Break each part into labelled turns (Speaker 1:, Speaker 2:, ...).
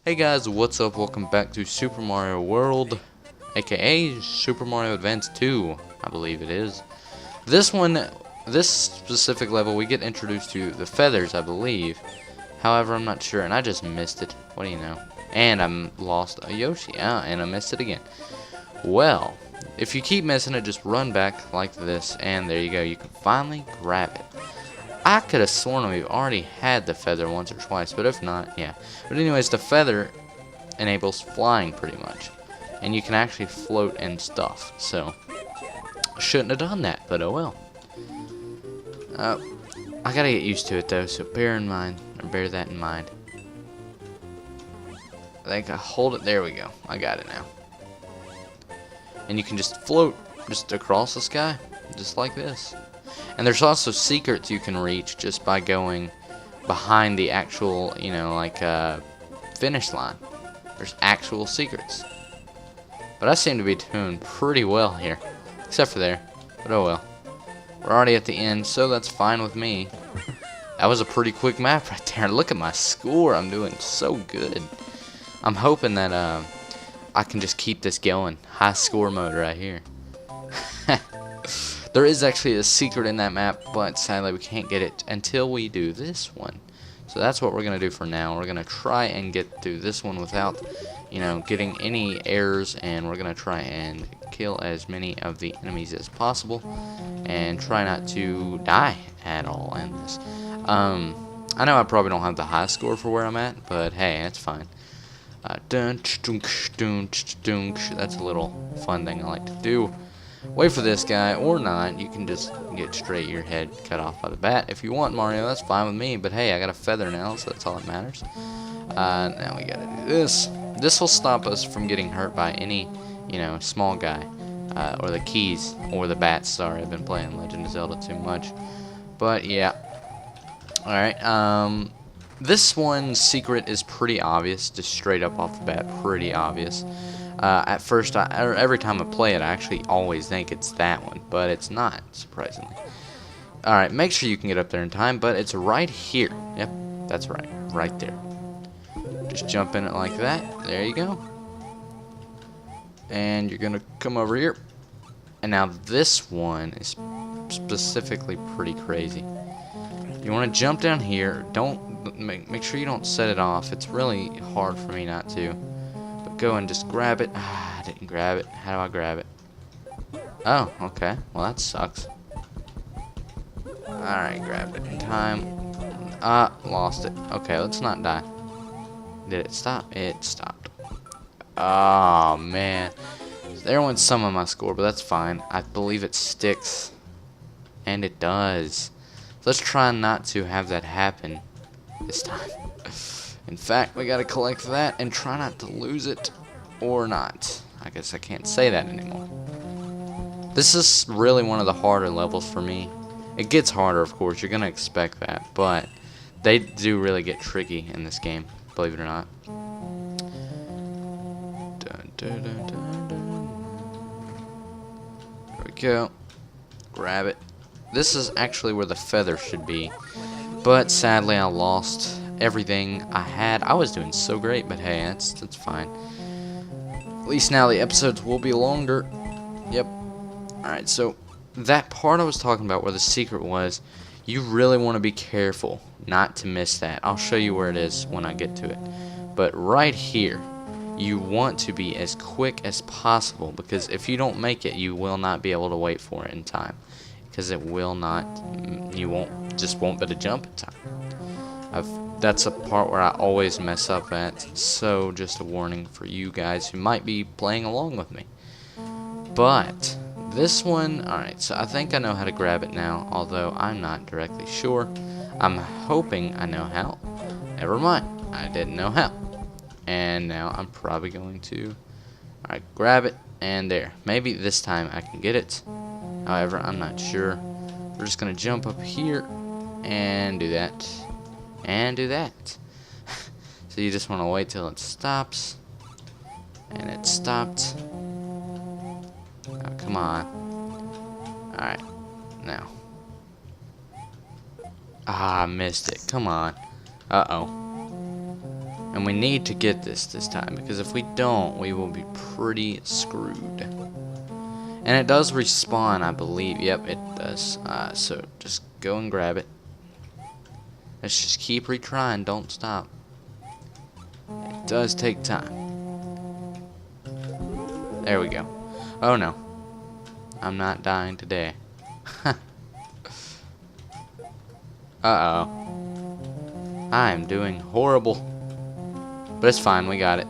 Speaker 1: Hey guys, what's up? Welcome back to Super Mario World, aka Super Mario Advance 2, I believe it is. This specific level, we get introduced to the feathers, I believe. However, I'm not sure, and I just missed it. What do you know? And I lost a Yoshi, and I missed it again. Well, if you keep missing it, just run back like this, and there you go. You can finally grab it. I could have sworn we've already had the feather once or twice, but if not, yeah. But anyways, the feather enables flying pretty much. And you can actually float and stuff. So, I shouldn't have done that, but oh well. I gotta get used to it though, so bear that in mind. I think I hold it, there we go. I got it now. And you can just float just across the sky, just like this. And there's also secrets you can reach just by going behind the actual, finish line. There's actual secrets. But I seem to be doing pretty well here. Except for there. But oh well. We're already at the end, so that's fine with me. That was a pretty quick map right there. Look at my score. I'm doing so good. I'm hoping that I can just keep this going. High score mode right here. There is actually a secret in that map, but sadly we can't get it until we do this one. So that's what we're going to do for now. We're going to try and get through this one without, getting any errors, and we're going to try and kill as many of the enemies as possible and try not to die at all in this. I know I probably don't have the high score for where I'm at, but hey, that's fine. That's a little fun thing I like to do. Wait for this guy, or not. You can just get straight your head cut off by the bat. If you want Mario, that's fine with me. But hey, I got a feather now, so that's all that matters. Now we gotta do this. This will stop us from getting hurt by any, small guy. Or the keys, or the bats. Sorry, I've been playing Legend of Zelda too much. But yeah. Alright, this one's secret is pretty obvious. Just straight up off the bat, pretty obvious. At first, every time I play it, I actually always think it's that one, but it's not, surprisingly. Alright, make sure you can get up there in time, but it's right here. Yep, that's right, right there. Just jump in it like that. There you go. And you're gonna come over here. And now this one is specifically pretty crazy. You want to jump down here. Don't make sure you don't set it off. It's really hard for me not to. Go and just grab it. I didn't grab it. How do I grab it? Oh, okay. Well, that sucks. Alright, grabbed it in time. Lost it. Okay, let's not die. Did it stop? It stopped. Oh, man. There went some of my score, but that's fine. I believe it sticks. And it does. Let's try not to have that happen this time. In fact, we gotta collect that and try not to lose it, or not. I guess I can't say that anymore. This is really one of the harder levels for me. It gets harder, of course, you're gonna expect that, but they do really get tricky in this game, believe it or not. Dun, dun, dun, dun, dun. There we go. Grab it. This is actually where the feather should be, but sadly I lost everything I had. I was doing so great, but hey, that's fine. At least now the episodes will be longer. Yep. Alright, so that part I was talking about where the secret was, you really want to be careful not to miss that. I'll show you where it is when I get to it. But right here, you want to be as quick as possible, because if you don't make it, you will not be able to wait for it in time. Because it will not, just won't be able to jump in time. That's a part where I always mess up at, so just a warning for you guys who might be playing along with me. But this one, alright, so I think I know how to grab it now, although I'm not directly sure. I'm hoping I know how. Never mind, I didn't know how. And now I'm probably going to, alright, grab it, and there. Maybe this time I can get it. However, I'm not sure. We're just going to jump up here and do that. And do that. So you just want to wait till it stops. And it stopped. Oh, come on. Alright. Now. Ah, I missed it. Come on. Uh-oh. And we need to get this time, because if we don't, we will be pretty screwed. And it does respawn, I believe. Yep, it does. So just go and grab it. Let's just keep retrying, don't stop. It does take time. There we go. Oh no. I'm not dying today. Uh-oh. I am doing horrible. But it's fine, we got it.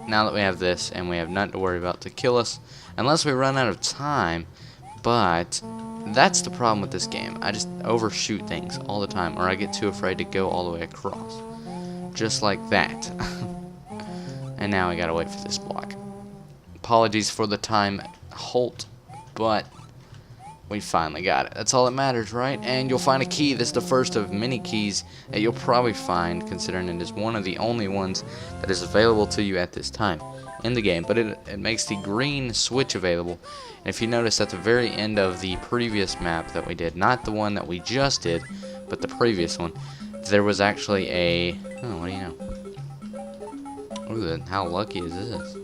Speaker 1: Now that we have this, and we have nothing to worry about to kill us, unless we run out of time. But that's the problem with this game. I just overshoot things all the time, or I get too afraid to go all the way across. Just like that. And now we gotta wait for this block. Apologies for the time halt, but we finally got it. That's all that matters, right? And you'll find a key. This is the first of many keys that you'll probably find, considering it is one of the only ones that is available to you at this time in the game. But it makes the green switch available. And if you notice at the very end of the previous map that we did, not the one that we just did, but the previous one, there was actually a... Oh, what do you know? Ooh, how lucky is this?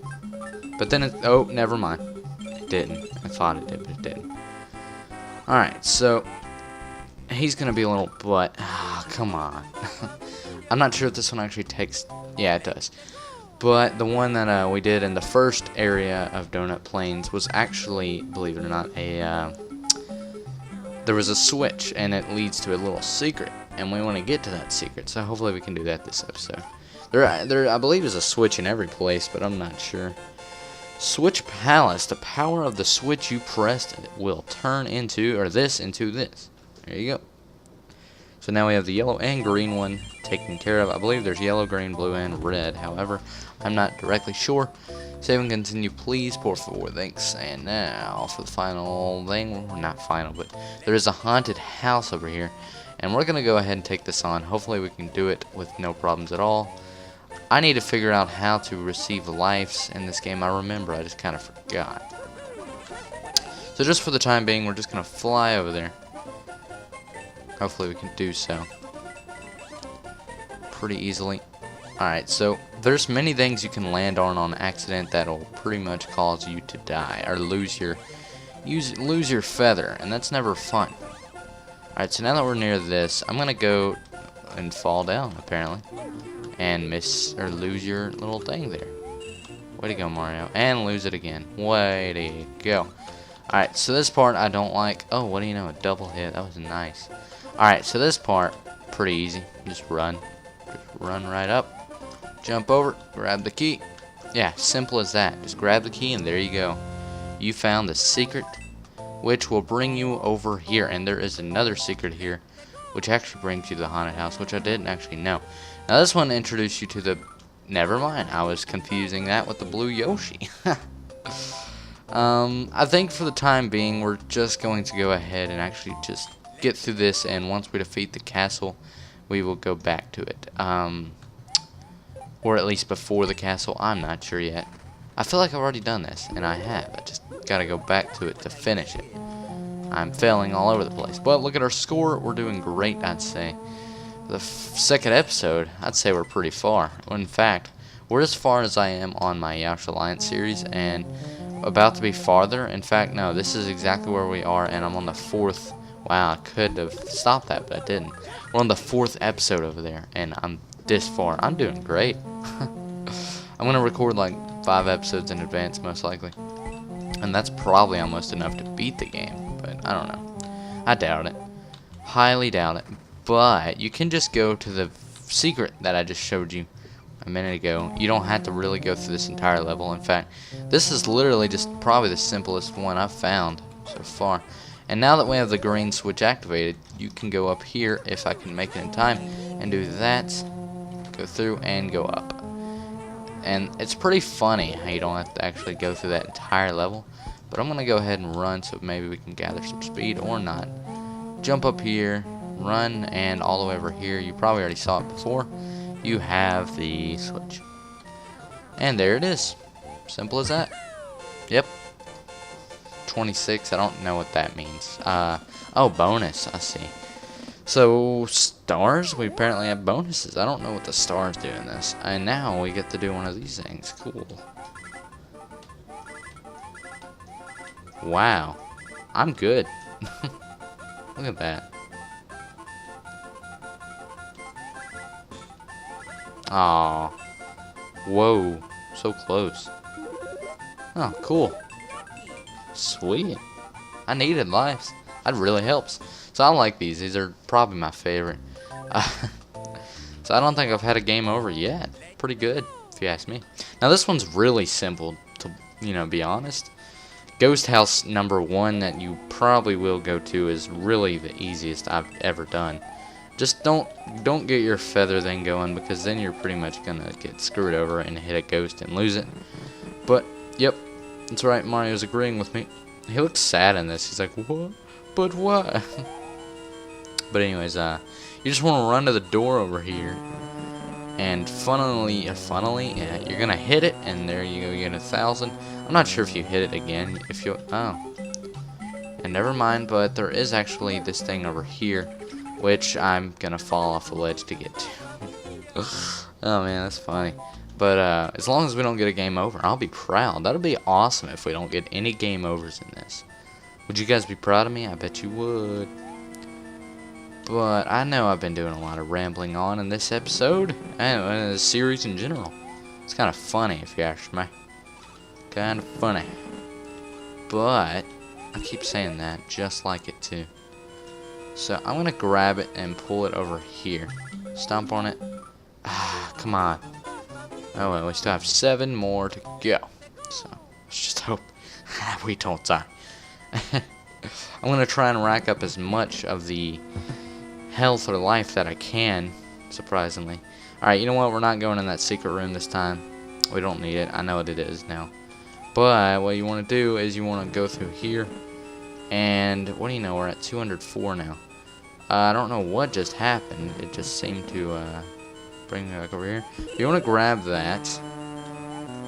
Speaker 1: But then it... Oh, never mind. It didn't. I thought it did, but it didn't. Alright, so he's gonna be a little butt. Oh, come on. I'm not sure if this one actually takes... Yeah, it does. But the one that we did in the first area of Donut Plains was actually, believe it or not, there was a switch, and it leads to a little secret. And we want to get to that secret, so hopefully we can do that this episode. There, I believe, is a switch in every place, but I'm not sure. Switch Palace. The power of the switch you pressed will turn into, or this into this. There you go. So now we have the yellow and green one taken care of. I believe there's yellow, green, blue, and red. However, I'm not directly sure. Save and continue, please. Por favor, thanks. And now for the final thing. Well, not final, but there is a haunted house over here. And we're going to go ahead and take this on. Hopefully we can do it with no problems at all. I need to figure out how to receive lives in this game. I remember, I just kind of forgot. So just for the time being, we're just going to fly over there. Hopefully we can do so pretty easily. Alright, so there's many things you can land on accident that'll pretty much cause you to die or lose your feather, and that's never fun. Alright, so now that we're near this, I'm going to go and fall down, apparently. And lose your little thing there. Way to go, Mario. And lose it again. Way to go. Alright, so this part I don't like. Oh, what do you know? A double hit. That was nice. Alright, so this part, pretty easy. Just run. Just run right up. Jump over. Grab the key. Yeah, simple as that. Just grab the key and there you go. You found the secret, which will bring you over here. And there is another secret here, which actually brings you to the haunted house, which I didn't actually know. Now this one introduced you to the... Nevermind, I was confusing that with the blue Yoshi. I think for the time being, we're just going to go ahead and actually just get through this, and once we defeat the castle, we will go back to it. Or at least before the castle, I'm not sure yet. I feel like I've already done this, and I have. I just gotta go back to it to finish it. I'm failing all over the place. But look at our score, we're doing great, I'd say. The second episode, I'd say we're pretty far. In fact, we're as far as I am on my Yash Alliance series, and about to be farther. In fact, no, this is exactly where we are, and I'm on the fourth. Wow, I could have stopped that, but I didn't. We're on the fourth episode over there, and I'm this far. I'm doing great. I'm going to record like 5 episodes in advance, most likely. And that's probably almost enough to beat the game, but I don't know. I doubt it. Highly doubt it. But you can just go to the secret that I just showed you a minute ago. You don't have to really go through this entire level. In fact, this is literally just probably the simplest one I've found so far. And now that we have the green switch activated, you can go up here, if I can make it in time, and do that, go through, and go up. And it's pretty funny how you don't have to actually go through that entire level. But I'm going to go ahead and run so maybe we can gather some speed or not. Jump up here. Run, and all the way over here, you probably already saw it before, you have the switch. And there it is. Simple as that. Yep. 26, I don't know what that means. Oh, bonus, I see. So, stars? We apparently have bonuses. I don't know what the stars do in this. And now we get to do one of these things. Cool. Wow. I'm good. Look at that. Aw. Whoa. So close. Oh, cool. Sweet. I needed lives. That really helps. So I like these. These are probably my favorite. So I don't think I've had a game over yet. Pretty good, if you ask me. Now this one's really simple, to be honest. Ghost House number 1 that you probably will go to is really the easiest I've ever done. Just don't get your feather thing going, because then you're pretty much gonna get screwed over and hit a ghost and lose it. But yep, that's right. Mario's agreeing with me. He looks sad in this. He's like, what? But what? But anyways, you just want to run to the door over here, and funnily, you're gonna hit it, and there you go. You get 1,000. I'm not sure if you hit it again. If you and never mind. But there is actually this thing over here, which I'm gonna fall off the ledge to get to. Oh man, that's funny. But as long as we don't get a game over, I'll be proud. That'll be awesome if we don't get any game overs in this. Would you guys be proud of me? I bet you would. But I know I've been doing a lot of rambling on in this episode, and in this series in general. It's kind of funny, if you ask me. Kind of funny. But I keep saying that, just like it too. So I'm gonna grab it and pull it over here. Stomp on it. Ah, come on. Oh well, we still have 7 more to go. So let's just hope we don't die. I'm gonna try and rack up as much of the health or life that I can, surprisingly. Alright, you know what? We're not going in that secret room this time. We don't need it. I know what it is now. But what you want to do is you want to go through here. And what do you know? We're at 204 now. I don't know what just happened. It just seemed to bring me back over here. You want to grab that,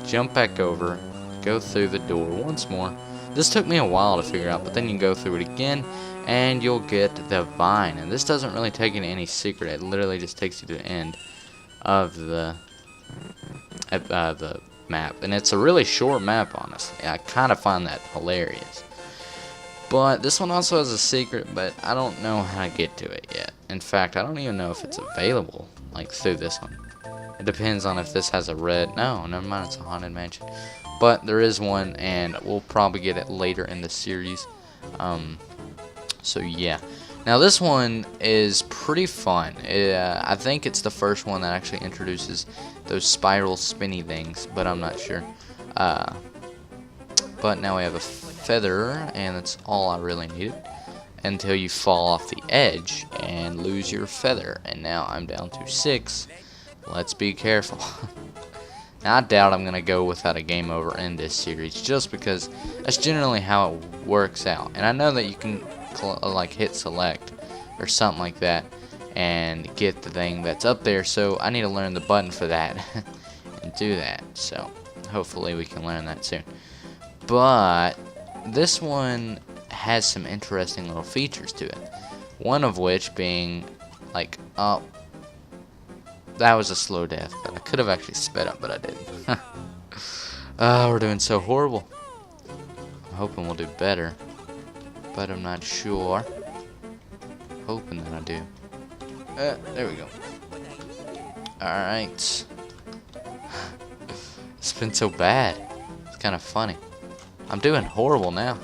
Speaker 1: jump back over, go through the door once more. This took me a while to figure out, but then you can go through it again, and you'll get the vine. And this doesn't really take you to any secret. It literally just takes you to the end of the map. And it's a really short map, honestly. I kind of find that hilarious. But this one also has a secret, but I don't know how to get to it yet. In fact, I don't even know if it's available, like, through this one. It depends on if this has a red... No, never mind, it's a haunted mansion. But there is one, and we'll probably get it later in the series. So, yeah. Now, this one is pretty fun. I think it's the first one that actually introduces those spiral spinny things, but I'm not sure. But now we have a feather, and that's all I really needed. Until you fall off the edge and lose your feather. And now I'm down to 6. Let's be careful. Now, I doubt I'm going to go without a game over in this series, just because that's generally how it works out. And I know that you can like hit select or something like that and get the thing that's up there, so I need to learn the button for that and do that. So hopefully we can learn that soon. But this one has some interesting little features to it. One of which being like, oh, that was a slow death, but I could have actually sped up, but I didn't. Oh, we're doing so horrible. I'm hoping we'll do better, but I'm not sure. Hoping that I do. There we go. Alright. It's been so bad. It's kind of funny. I'm doing horrible now.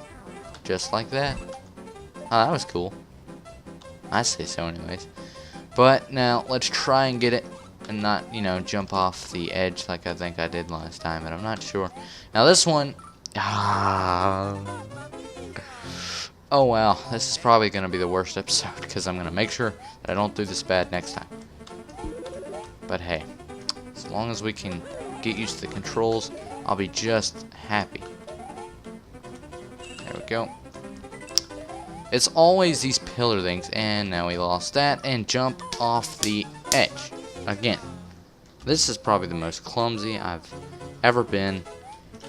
Speaker 1: Just like that. Oh, that was cool. I say so anyways. But now, let's try and get it and not, jump off the edge like I think I did last time, but I'm not sure. Now this one... Oh wow, this is probably going to be the worst episode, because I'm going to make sure that I don't do this bad next time. But hey, as long as we can get used to the controls, I'll be just happy. There we go. It's always these pillar things, and now we lost that, and jump off the edge. Again, this is probably the most clumsy I've ever been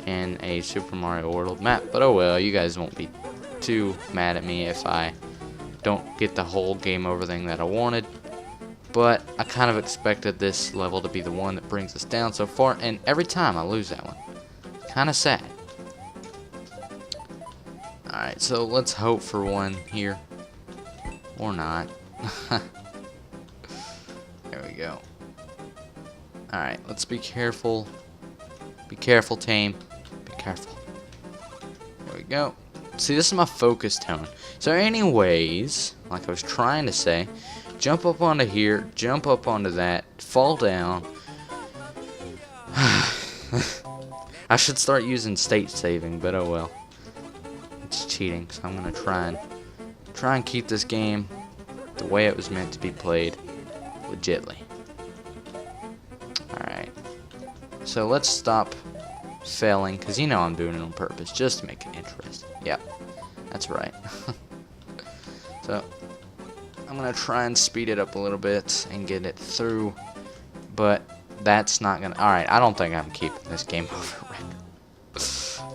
Speaker 1: in a Super Mario World map, but oh well, you guys won't be too mad at me if I don't get the whole game over thing that I wanted. But I kind of expected this level to be the one that brings us down so far, and every time I lose that one. Kind of sad. Alright, so let's hope for one here. Or not. There we go. Alright, let's be careful. Be careful, team. Be careful. There we go. See, this is my focus tone. So anyways, like I was trying to say, jump up onto here, jump up onto that, fall down. I should start using state saving, but oh well. It's cheating, so I'm gonna try and keep this game the way it was meant to be played, legitly. Alright. So let's stop failing, because you know I'm doing it on purpose, just to make it interesting. Yep, that's right. So I'm gonna try and speed it up a little bit and get it through, but that's not gonna. Alright, I don't think I'm keeping this game over.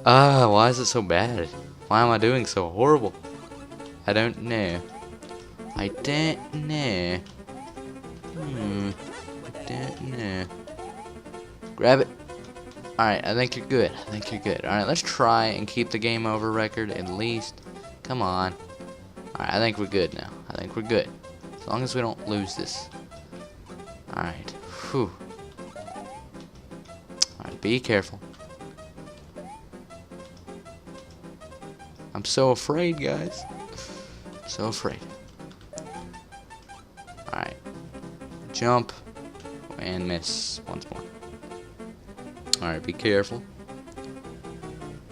Speaker 1: Why is it so bad? Why am I doing so horrible? I don't know. I don't know. I don't know. Grab it. Alright, I think you're good. I think you're good. Alright, let's try and keep the game over record at least. Come on. Alright, I think we're good now. I think we're good. As long as we don't lose this. Alright. Whew. Alright, be careful. I'm so afraid, guys. So afraid. Alright. Jump. And miss once more. Alright, be careful.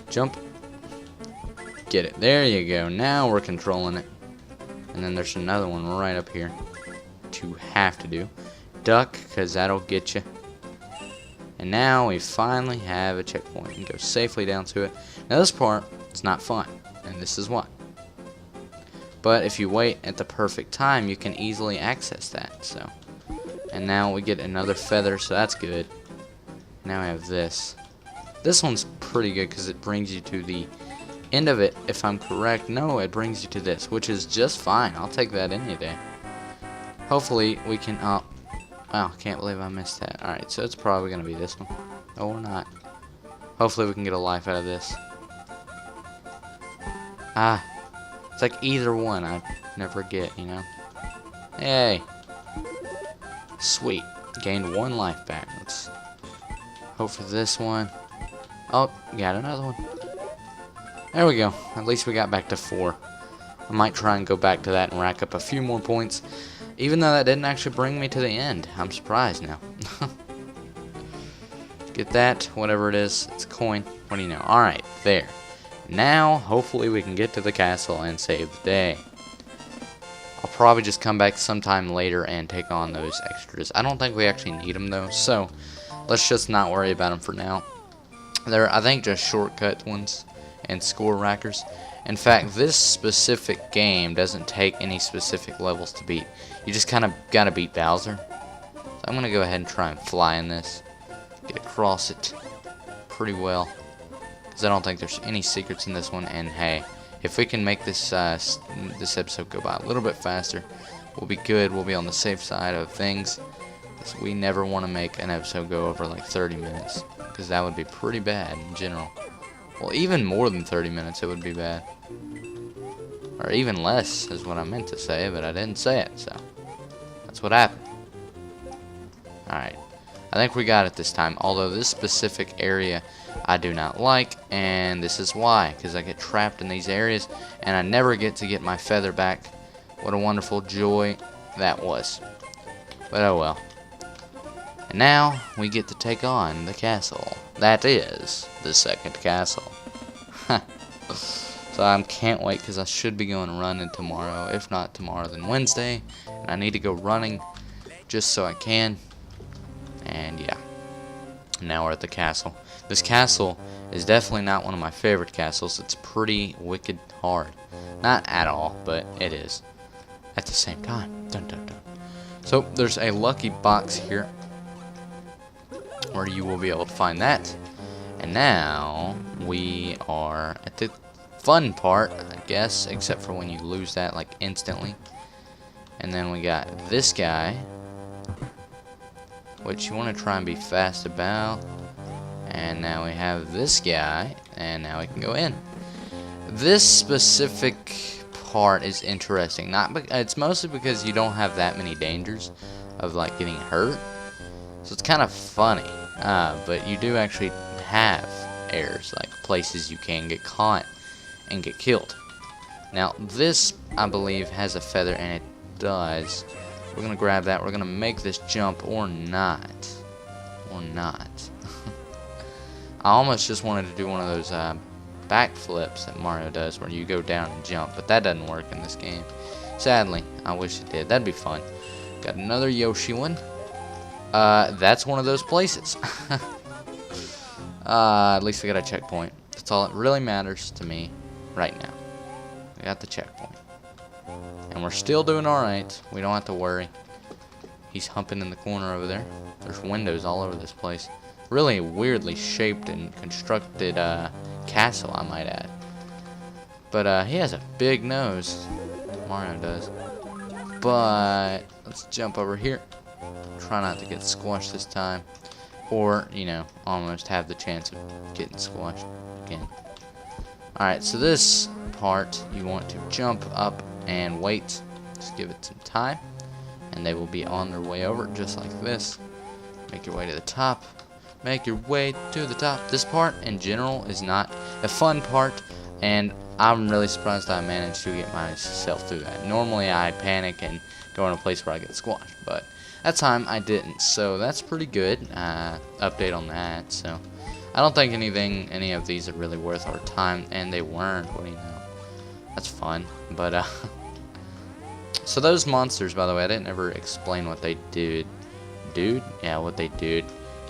Speaker 1: Jump. Get it. There you go. Now we're controlling it. And then there's another one right up here to have to do. Duck, because that'll get you. And now we finally have a checkpoint and go safely down to it. Now this part, it's not fun. And this is why. But if you wait at the perfect time, you can easily access that. So, and now we get another feather, so that's good. Now we have this. This one's pretty good because it brings you to the end of it, if I'm correct. No, it brings you to this, which is just fine. I'll take that any day. Hopefully we can. Oh, wow! Can't believe I missed that. All right, so it's probably gonna be this one. Oh, or not. Hopefully we can get a life out of this. Ah, it's like either one I never get, you know. Hey, sweet, gained one life back. Let's hope for this one. Oh, got another one. There we go. At least we got back to 4. I might try and go back to that and rack up a few more points, even though that didn't actually bring me to the end. I'm surprised now. Get that, whatever it is. It's a coin. What do you know? Alright, there. Now, hopefully we can get to the castle and save the day. I'll probably just come back sometime later and take on those extras. I don't think we actually need them though, so let's just not worry about them for now. They're, I think, just shortcut ones and score rackers. In fact, this specific game doesn't take any specific levels to beat. You just kind of gotta beat Bowser. So I'm gonna go ahead and try and fly in this. Get across it pretty well. Because I don't think there's any secrets in this one. And hey, if we can make this this episode go by a little bit faster, we'll be good. We'll be on the safe side of things. Because we never want to make an episode go over like 30 minutes. Because that would be pretty bad in general. Well, even more than 30 minutes it would be bad. Or even less is what I meant to say, but I didn't say it, so that's what happened. Alright, I think we got it this time, although this specific area I do not like, and this is why, because I get trapped in these areas, and I never get to get my feather back. What a wonderful joy that was. But oh well. And now, we get to take on the castle. That is the second castle. So I can't wait, because I should be going running tomorrow. If not tomorrow, then Wednesday. And I need to go running just so I can. And yeah. Now we're at the castle. This castle is definitely not one of my favorite castles. It's pretty wicked hard. Not at all, but it is. At the same time. Dun, dun, dun. So there's a lucky box here, where you will be able to find that. And now we are at the fun part, I guess, except for when you lose that like instantly. And then we got this guy, which you want to try and be fast about. And now we have this guy, and now we can go in. This specific part is interesting. It's mostly because you don't have that many dangers of like getting hurt, so it's kind of funny. But you do actually have errors, like places you can get caught and get killed. Now this, I believe, has a feather, and it does. We're gonna grab that. We're gonna make this jump or not. I almost just wanted to do one of those backflips that Mario does, where you go down and jump, but that doesn't work in this game. Sadly, I wish it did. That'd be fun. Got another Yoshi one. That's one of those places. At least I got a checkpoint. That's all that really matters to me right now. We got the checkpoint. And we're still doing alright. We don't have to worry. He's humping in the corner over there. There's windows all over this place. Really weirdly shaped and constructed castle, I might add. But he has a big nose. Mario does. But let's jump over here. Try not to get squashed this time. Or, you know, almost have the chance of getting squashed again. Alright, so this part, you want to jump up and wait. Just give it some time. And they will be on their way over, just like this. Make your way to the top. Make your way to the top. This part, in general, is not a fun part. And I'm really surprised I managed to get myself through that. Normally, I panic and go in a place where I get squashed. But that time, I didn't. So that's pretty good. Update on that. So I don't think any of these are really worth our time. And they weren't. What do you know? That's fun. But, so those monsters, by the way, I didn't ever explain what they did. Yeah, what they did.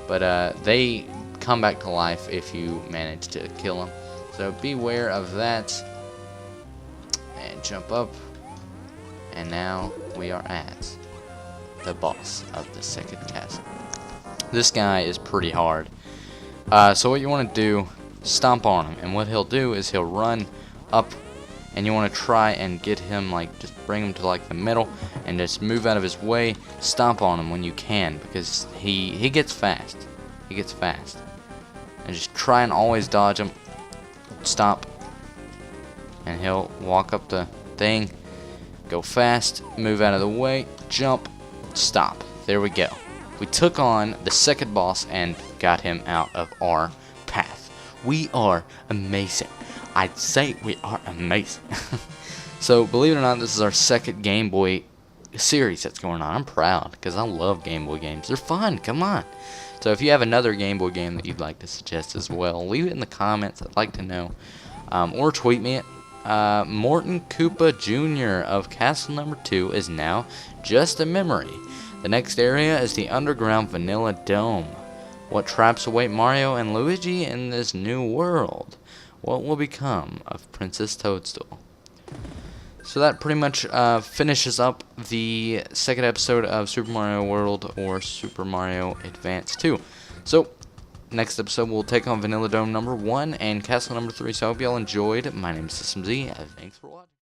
Speaker 1: But they come back to life if you manage to kill them. So beware of that. And jump up. And now we are at the boss of the second castle. This guy is pretty hard. So what you want to do, stomp on him. And what he'll do is he'll run up. And you want to try and get him, like, just bring him to, like, the middle. And just move out of his way. Stomp on him when you can. Because he gets fast. He gets fast. And just try and always dodge him. Stomp. And he'll walk up the thing. Go fast. Move out of the way. Jump. Stop. There we go. We took on the second boss and got him out of our path. We are amazing. I'd say we are amazing. So, believe it or not, this is our second Game Boy series that's going on. I'm proud, because I love Game Boy games. They're fun, come on. So, if you have another Game Boy game that you'd like to suggest as well, leave it in the comments. I'd like to know. Or tweet me at Morton Koopa Jr. of Castle Number 2 is now just a memory. The next area is the underground Vanilla Dome. What traps await Mario and Luigi in this new world? What will become of Princess Toadstool? So that pretty much finishes up the second episode of Super Mario World or Super Mario Advance 2. So, next episode we'll take on Vanilla Dome number 1 and Castle number 3. So I hope y'all enjoyed. My name is SystemZee. Thanks for watching.